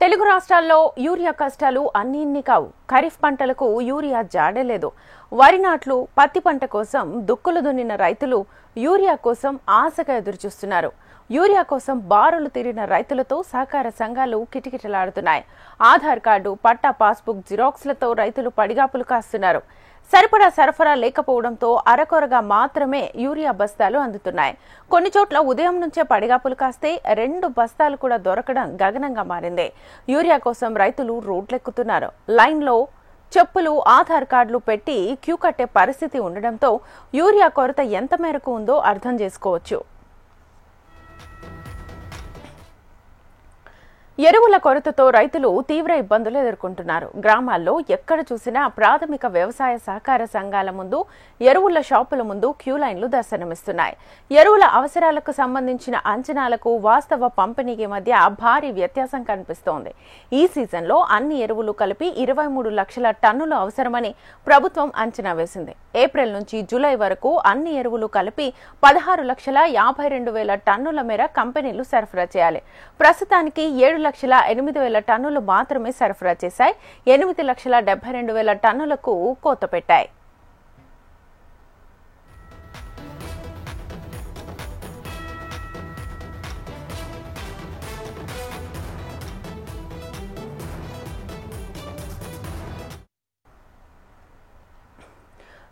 తెలుగు రాష్ట్రాల్లో యూరియా కష్టాలు అన్నీ కావు. ఖరీఫ్ పంటలకు యూరియా జాడలేదు. వరి నాట్లు, పత్తి పంట కోసం దుక్కులు దున్నిన రైతులు యూరియా కోసం ఆశగా ఎదురుచూస్తున్నారు. యూరియా కోసం బారులు తీరిన రైతులతో సహకార సంఘాలు కిటకిటలాడుతున్నాయి. ఆధార్ కార్డు, పట్టా, పాస్బుక్ జిరాక్స్లతో రైతులు పడిగాపులు కాస్తున్నారు. సరిపడా సరఫరా లేకపోవడంతో అరకొరగా మాత్రమే యూరియా బస్తాలు అందుతున్నాయి. కొన్ని చోట్ల ఉదయం నుంచే పడిగాపులు కాస్తే 2 బస్తాలు కూడా దొరకడం గగనంగా మారింది. యూరియా కోసం రైతులు రోడ్లెక్కుతున్నారు. లైన్లో చెప్పులు, ఆధార్ కార్డులు పెట్టి క్యూ కట్టే పరిస్థితి ఉండడంతో యూరియా కొరత ఎంత మేరకు ఉందో అర్థం చేసుకోవచ్చు. ఎరువుల కొరతతో రైతులు తీవ్ర ఇబ్బందులు ఎదుర్కొంటున్నారు. గ్రామాల్లో ఎక్కడ చూసినా ప్రాథమిక వ్యవసాయ సహకార సంఘాల ముందు, ఎరువుల షాపుల ముందు క్యూ లైన్లు దర్శనమిస్తున్నాయి. ఎరువుల అవసరాలకు సంబంధించిన అంచనాలకు వాస్తవ పంపిణీకి మధ్య భారీ వ్యత్యాసం కనిపిస్తోంది. ఈ సీజన్లో అన్ని ఎరువులు కలిపి 23 లక్షల టన్నులు అవసరమని ప్రభుత్వం అంచనా వేసింది. ఏప్రిల్ నుంచి జూలై వరకు అన్ని ఎరువులు కలిపి 16,52,000 టన్నుల మేర కంపెనీలు సరఫరా చేయాలి. ప్రస్తుతానికి 7,08,000 టన్నులు మాత్రమే సరఫరా చేశాయి. 8,72,000 టన్నులకు కోత పెట్టాయి.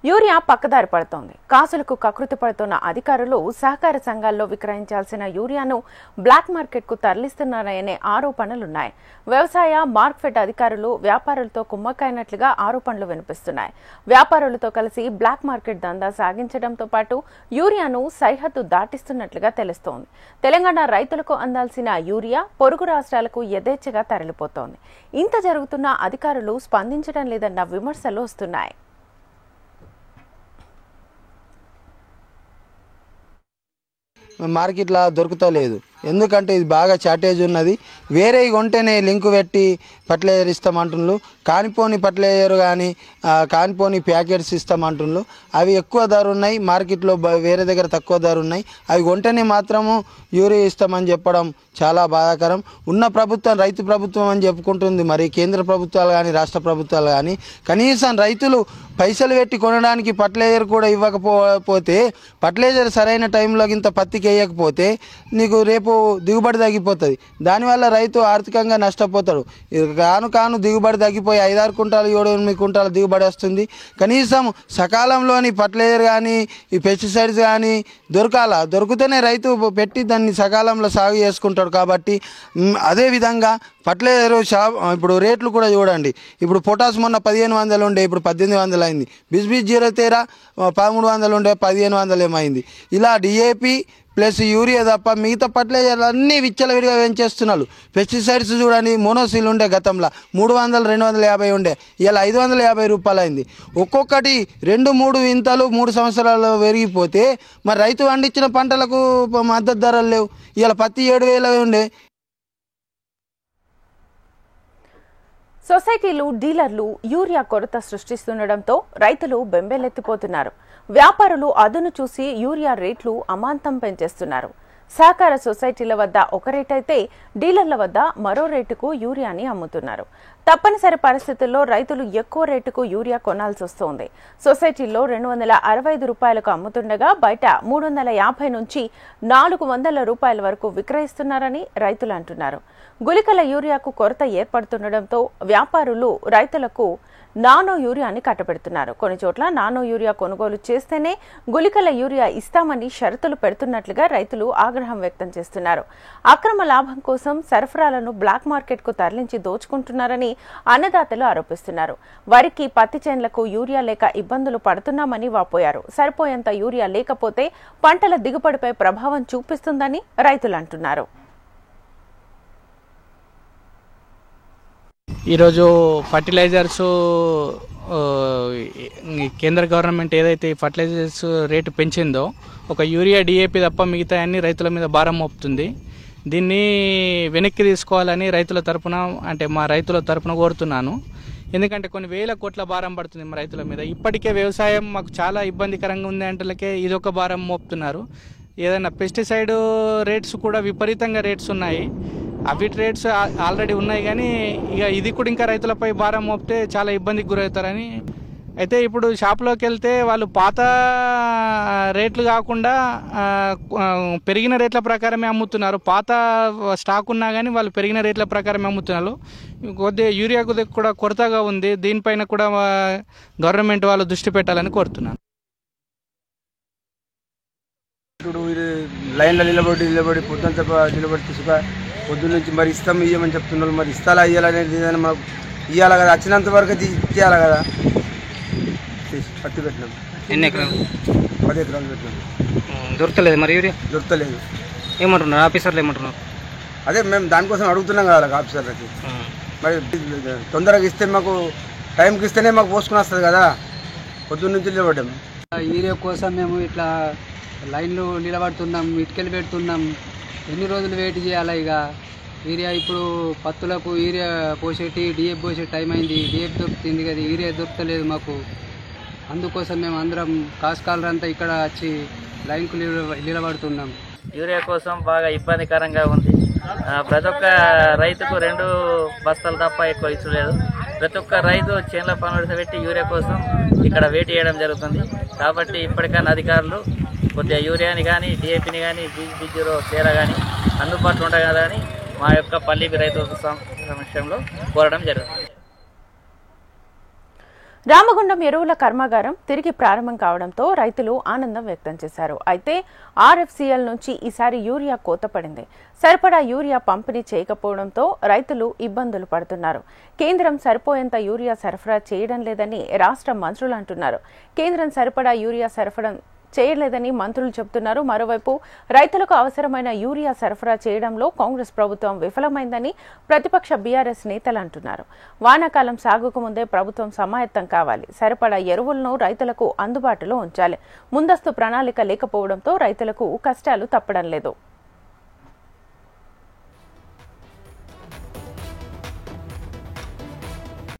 యూరియా పక్కదారి పడుతోంది. కాసులకు కకృతి పడుతున్న అధికారులు సహకార సంఘాల్లో విక్రయించాల్సిన యూరియాను బ్లాక్ మార్కెట్కు తరలిస్తున్నారనే ఆరోపణలున్నాయి. వ్యవసాయ మార్కెట్ అధికారులు వ్యాపారులతో కుమ్మక్కైనట్లుగా ఆరోపణలు వినిపిస్తున్నాయి. వ్యాపారులతో కలిసి బ్లాక్ మార్కెట్ దందా సాగించడంతో పాటు యూరియాను సరిహద్దు దాటిస్తున్నట్లుగా తెలుస్తోంది. తెలంగాణ రైతులకు అందాల్సిన యూరియా పొరుగు రాష్ట్రాలకు యథేచ్ఛగా తరలిపోతోంది. ఇంత జరుగుతున్నా అధికారులు స్పందించడం లేదన్న విమర్శలు వస్తున్నాయి. మార్కెట్లో దొరుకుతలేదు. ఎందుకంటే ఇది బాగా షార్టేజ్ ఉన్నది. వేరే కొంటేనే లింకు పెట్టి ఫర్టిలైజర్ ఇస్తామంటున్నారు. కానిపోని ఫర్టిలైజర్ కానీ కానిపోని ప్యాకెట్స్ ఇస్తామంటున్నారు. అవి ఎక్కువ ధర ఉన్నాయి. మార్కెట్లో వేరే దగ్గర తక్కువ ధర ఉన్నాయి. అవి కొంటేనే మాత్రము యూరియా ఇస్తామని చెప్పడం చాలా బాధాకరం. ఉన్న ప్రభుత్వం రైతు ప్రభుత్వం అని చెప్పుకుంటుంది. మరి కేంద్ర ప్రభుత్వాలు కానీ రాష్ట్ర ప్రభుత్వాలు కానీ కనీసం రైతులు పైసలు పెట్టి కొనడానికి ఫర్టిలైజర్ కూడా ఇవ్వకపోతే, ఫర్టిలైజర్ సరైన టైంలో ఇంత పత్తికి వేయకపోతే నీకు రేపు దిగుబడి తగ్గిపోతుంది. దానివల్ల రైతు ఆర్థికంగా నష్టపోతాడు. కాను దిగుబడి తగ్గిపోయి 5-6 కుంటాలు 7-8 కుంటాలు దిగుబడి వస్తుంది. కనీసం సకాలంలోని ఫర్టిలైజర్ కానీ ఈ పెస్టిసైడ్స్ కానీ దొరికితేనే రైతు పెట్టి దాన్ని సకాలంలో సాగు చేసుకుంటాడు. కాబట్టి అదేవిధంగా ఫర్టిలైజర్ ఇప్పుడు రేట్లు కూడా చూడండి. ఇప్పుడు పొటాస్ మొన్న 1,500 ఉండే, ఇప్పుడు 1,800 అయింది. బిస్బిస్ 013 1,300 ఉండే, 1,500 ఏమైంది. ఇలా డిఏపి ప్లస్ యూరియా తప్ప మిగతా ఫర్టిలైజర్లు అన్నీ విచ్చలవిడిగా పెంచేస్తున్నారు. పెస్టిసైడ్స్ చూడండి, మోనోసిల్ ఉండే గతంలో 300-250 ఉండే, ఇలా 550 రూపాయలు అయింది. ఒక్కొక్కటి 2-3 వింతలు 3 సంవత్సరాలు పెరిగిపోతే మరి రైతు పండించిన పంటలకు మద్దతు ధరలు లేవు. ఇలా పత్తి 7,000 ఉండే. సొసైటీలు, డీలర్లు యూరియా కొరత సృష్టిస్తుండటంతో రైతులు బెంబేలెత్తిపోతున్నారు. వ్యాపారులు అదును చూసి యూరియా రేట్లు అమాంతం పెంచేస్తున్నారు. సహకార సొసైటీల వద్ద ఒక రేట్ అయితే డీలర్ల వద్ద మరో రేటుకు యూరియాని అమ్ముతున్నారు. తప్పనిసరి పరిస్థితుల్లో రైతులు ఎక్కువ రేటుకు యూరియా కొనాల్సి వస్తోంది. సొసైటీల్లో 265 రూపాయలకు అమ్ముతుండగా బయట 350 నుంచి 400 రూపాయల వరకు విక్రయిస్తున్నారని రైతులు అంటున్నారు. గుళికల యూరియాకు కొరత ఏర్పడుతుండటంతో వ్యాపారులు రైతులకు నానో యూరియాని కట్టబెడుతున్నారు. కొన్ని చోట్ల నానో యూరియా కొనుగోలు చేస్తేనే గుళికల యూరియా ఇస్తామని షరతులు పెడుతున్నట్లుగా రైతులు ఆగ్రహం వ్యక్తం చేస్తున్నారు. అక్రమ లాభం కోసం సరఫరాలను బ్లాక్ మార్కెట్కు తరలించి దోచుకుంటున్నారని అన్నదాతలు ఆరోపిస్తున్నారు. వరికి, పత్తి చేన్లకు యూరియా లేక ఇబ్బందులు పడుతున్నామని వాపోయారు. సరిపోయేంత యూరియా లేకపోతే పంటల దిగుబడిపై ప్రభావం చూపిస్తుందని రైతులు అంటున్నారు. ఈరోజు ఫర్టిలైజర్స్ కేంద్ర గవర్నమెంట్ ఏదైతే ఫర్టిలైజర్స్ రేటు పెంచిందో ఒక యూరియా, డిఏపి తప్ప మిగతా అన్ని రైతుల మీద భారం మోపుతుంది. దీన్ని వెనక్కి తీసుకోవాలని రైతుల తరపున మా రైతుల తరపున కోరుతున్నాను. ఎందుకంటే కొన్ని వేల కోట్ల భారం పడుతుంది మా రైతుల మీద. ఇప్పటికే వ్యవసాయం మాకు చాలా ఇబ్బందికరంగా ఉంది అంటలకే ఇదొక భారం మోపుతున్నారు. ఏదైనా పెస్టిసైడ్ రేట్స్ కూడా విపరీతంగా రేట్స్ ఉన్నాయి. అవి రేట్స్ ఆల్రెడీ ఉన్నాయి, కానీ ఇక ఇది కూడా ఇంకా రైతులపై భారం మోపితే చాలా ఇబ్బందికి గురవుతారని. అయితే ఇప్పుడు షాప్లోకి వెళ్తే వాళ్ళు పాత రేట్లు కాకుండా పెరిగిన రేట్ల ప్రకారమే అమ్ముతున్నారు. పాత స్టాక్ ఉన్నా కానీ వాళ్ళు పెరిగిన రేట్ల ప్రకారమే అమ్ముతున్నారు. కొద్దిగా యూరియా కూడా కొరతగా ఉంది. దీనిపైన కూడా గవర్నమెంట్ వాళ్ళు దృష్టి పెట్టాలని కోరుతున్నాను. ఇప్పుడు లైన్లో నిలబడి పొద్దుంత నిలబడి తీసుక పొద్దున్న నుంచి మరి ఇస్తాం ఇయ్యమని చెప్తున్నారు. మరి ఇస్తాలా ఇయ్యాలనేది ఏదైనా మాకు ఇవ్వాలి కదా, వచ్చినంత వరకు అయితే ఇచ్చేయాలి కదా. పత్తి పెట్టినాం. ఎన్ని ఎకరాలు? 10 ఎకరాలు పెట్టినాం. దొరకలేదు మరి యూరియా? దొరకలేదు. ఏమంటున్నారు ఆఫీసర్లు? ఏమంటున్నారు? అదే మేము దానికోసం అడుగుతున్నాం కదా ఆఫీసర్లకి. మరి తొందరగా ఇస్తే మాకు టైంకి ఇస్తేనే మాకు పోసుకుని వస్తుంది కదా. పొద్దున్న నుంచి నిలబడ్డాం. యూరియా కోసం మేము ఇట్లా లైన్లో నిలబడుతున్నాం, ఇటుకలు పెడుతున్నాం. ఎన్ని రోజులు వెయిట్ చేయాలి? ఇక యూరియా ఇప్పుడు పత్తులకు యూరియా పోసేటి డిఏపి పోసే టైం అయింది. డిఏపి దొరుకుతుంది కదా, యూరియా దొరకలేదు మాకు. అందుకోసం మేము అందరం కాసుకాలరంతా ఇక్కడ వచ్చి లైన్కు నిలబడుతున్నాం. యూరియా కోసం బాగా ఇబ్బందికరంగా ఉంది. ప్రతి ఒక్క రైతుకు 2 బస్తాలు తప్ప ఎక్కువ ఇచ్చలేదు. ప్రతి ఒక్క రైతు చేనుల పనులు పెట్టి యూరియా కోసం ఇక్కడ వెయిట్ చేయడం జరుగుతుంది. కాబట్టి ఇప్పటికైనా అధికారులు కొద్దిగా యూరియాని కానీ డిఏపిని కానీ జీరో తేరా కానీ అందుబాటులో ఉంటాయి కదా అని మా యొక్క పల్లి రైతు సమక్షంలో కోరడం జరుగుతుంది. రామగుండం ఎరువుల కర్మాగారం తిరిగి ప్రారంభం కావడంతో రైతులు ఆనందం వ్యక్తం చేశారు. అయితే ఆర్ఎఫ్సిఎల్ నుంచి ఈసారి యూరియా కోత పడింది. సరిపడా యూరియా పంపిణీ చేయకపోవడంతో రైతులు ఇబ్బందులు పడుతున్నారు. కేంద్రం సరిపోయేంత యూరియా సరఫరా చేయడం లేదని రాష్ట్ర మంత్రులు అంటున్నారు. కేంద్రం సరిపడా యూరియా సరఫరా చేయలేదని మంత్రులు చెబుతున్నారు. మరోవైపు రైతులకు అవసరమైన యూరియా సరఫరా చేయడంలో కాంగ్రెస్ ప్రభుత్వం విఫలమైందని ప్రతిపక్ష బీఆర్ఎస్ నేతలు అంటున్నారు. వానాకాలం సాగుకు ముందే ప్రభుత్వం సమాయత్తం కావాలి. సరిపడా ఎరువులను రైతులకు అందుబాటులో ఉంచాలి. ముందస్తు ప్రణాళిక లేకపోవడంతో రైతులకు కష్టాలు తప్పడం లేదు.